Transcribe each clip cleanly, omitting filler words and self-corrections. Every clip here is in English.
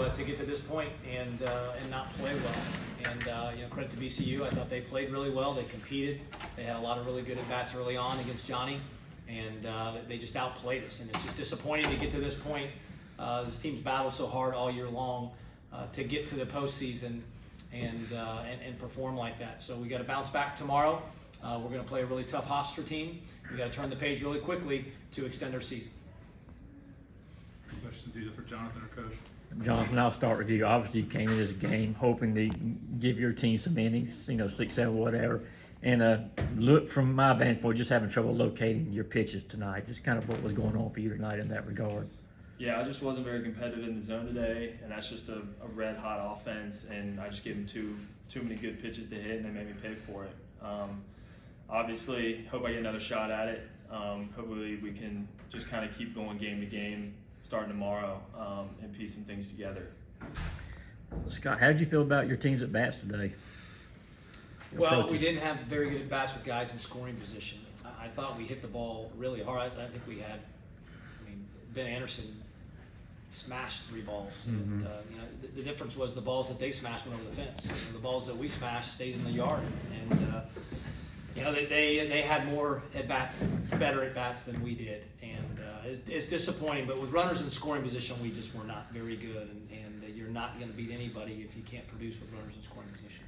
To get to this point and not play well. And credit to VCU. I thought they played really well. They competed. They had a lot of really good at bats early on against Johnny, and they just outplayed us. And it's just disappointing to get to this point. This team's battled so hard all year long to get to the postseason and perform like that. So we got to bounce back tomorrow. We're going to play a really tough Hofstra team. We got to turn the page really quickly to extend our season. Questions either for Jonathan or Coach? Jonathan, I'll start with you. Obviously, you came in this game hoping to give your team some innings, 6, 7, whatever. And look, from my vantage point, just having trouble locating your pitches tonight. Just kind of what was going on for you tonight in that regard. Yeah, I just wasn't very competitive in the zone today, and that's just a red-hot offense, and I just gave them too many good pitches to hit, and they made me pay for it. Obviously, hope I get another shot at it. Hopefully, we can just kind of keep going game to game, starting tomorrow, and piece some things together. Scott, how did you feel about your team's at bats today? Well, we didn't have very good at bats with guys in scoring position. I thought we hit the ball really hard. I think we had, Ben Anderson smashed 3 balls. Mm-hmm. And, the difference was the balls that they smashed went over the fence. The balls that we smashed stayed in the yard. And they had more at bats, better at bats than we did. And it's disappointing. But with runners in scoring position, we just were not very good. And you're not going to beat anybody if you can't produce with runners in scoring position.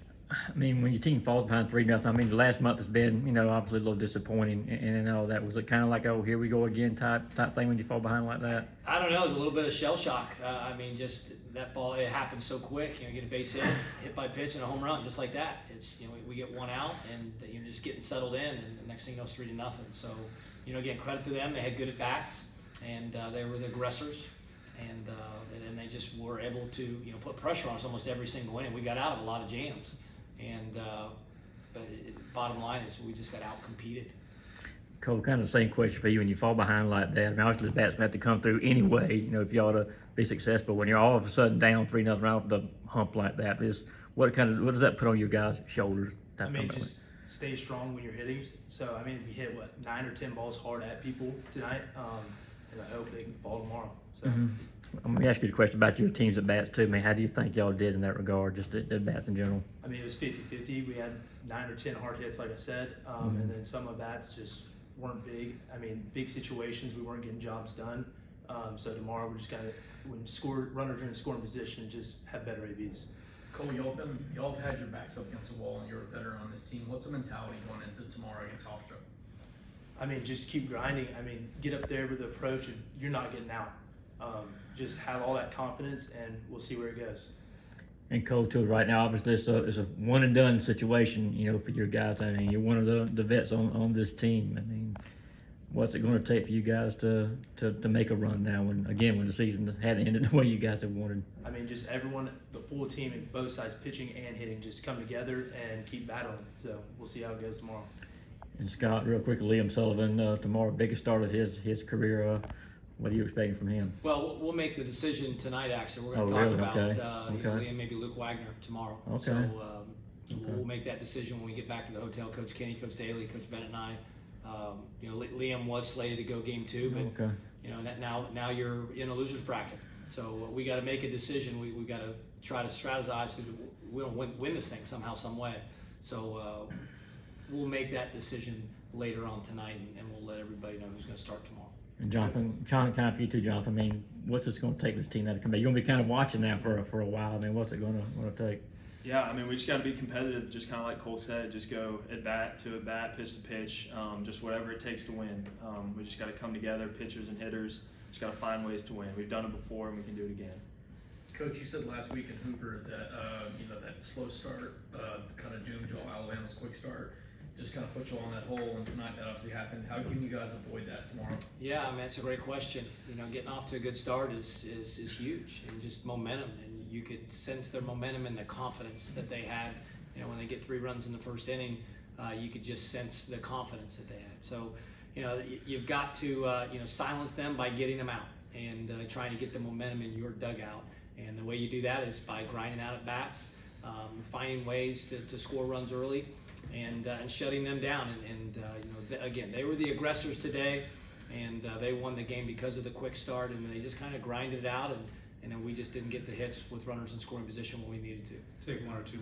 When your team falls behind 3-0, the last month has been, obviously a little disappointing and all that. Was it kind of like, oh, here we go again type thing when you fall behind like that? I don't know. It was a little bit of shell shock. Just that ball, it happened so quick. Get a base hit by pitch, and a home run, just like that. It's we get one out, and you're just getting settled in, and the next thing you know, it's 3-0. So, again, credit to them. They had good at bats, and they were the aggressors, and then they just were able to put pressure on us almost every single inning. We got out of a lot of jams. And but bottom line is we just got out-competed. Cole, kind of the same question for you. When you fall behind like that, obviously the batsmen have to come through anyway, if you ought to be successful. When you're all of a sudden down 3-0 right off the hump like that, what does that put on your guys' shoulders? Just stay strong when you're hitting. So, we hit, 9 or 10 balls hard at people tonight, and I hope they can fall tomorrow. So. Mm-hmm. Let me ask you a question about your teams at bats too. How do you think y'all did in that regard, just at bats in general? It was 50-50. We had 9 or 10 hard hits, like I said, and then some of bats just weren't big. big situations, we weren't getting jobs done. So tomorrow we're just when runners are in scoring position, just have better ABs. Cole, y'all have had your backs up against the wall, and you're a veteran on this team. What's the mentality going into tomorrow against Hofstra? Just keep grinding. Get up there with the approach of you're not getting out. Just have all that confidence, and we'll see where it goes. And Cole, too, right now, obviously it's a one and done situation, for your guys. You're one of the vets on this team. What's it going to take for you guys to make a run now when the season hadn't ended the way you guys have wanted? Just everyone, the full team, and both sides, pitching and hitting, just come together and keep battling. So we'll see how it goes tomorrow. And Scott, real quickly, Liam Sullivan tomorrow, biggest start of his career. What are you expecting from him? Well, we'll make the decision tonight, actually. We're going to talk about Liam, maybe Luke Wagner tomorrow. Okay. So we'll make that decision when we get back to the hotel. Coach Kenny, Coach Daly, Coach Bennett, and I. Liam was slated to go game 2, but now you're in a loser's bracket. So we got to make a decision. We got to try to strategize because we don't win this thing somehow, some way. So we'll make that decision later on tonight, and we'll let everybody know who's going to start tomorrow. And Jonathan, kind of for you too, Jonathan. What's it going to take this team to come back? You're going to be kind of watching now for a while. What's it going to take? Yeah, we just got to be competitive, just kind of like Cole said, just go at bat to at bat, pitch to pitch, just whatever it takes to win. We just got to come together, pitchers and hitters, just got to find ways to win. We've done it before and we can do it again. Coach, you said last week in Hoover that that slow start kind of doomed y'all. Alabama's quick start just kind of put you on that hole, and tonight that obviously happened. How can you guys avoid that tomorrow? Yeah, that's a great question. Getting off to a good start is huge, and just momentum, and you could sense their momentum and the confidence that they had. When they get 3 runs in the first inning, you could just sense the confidence that they had. So, you've got to silence them by getting them out and trying to get the momentum in your dugout. And the way you do that is by grinding out at bats, finding ways to score runs early, and shutting them down. Again, they were the aggressors today, and they won the game because of the quick start, and they just kind of grinded it out and then we just didn't get the hits with runners in scoring position when we needed to. Take one or two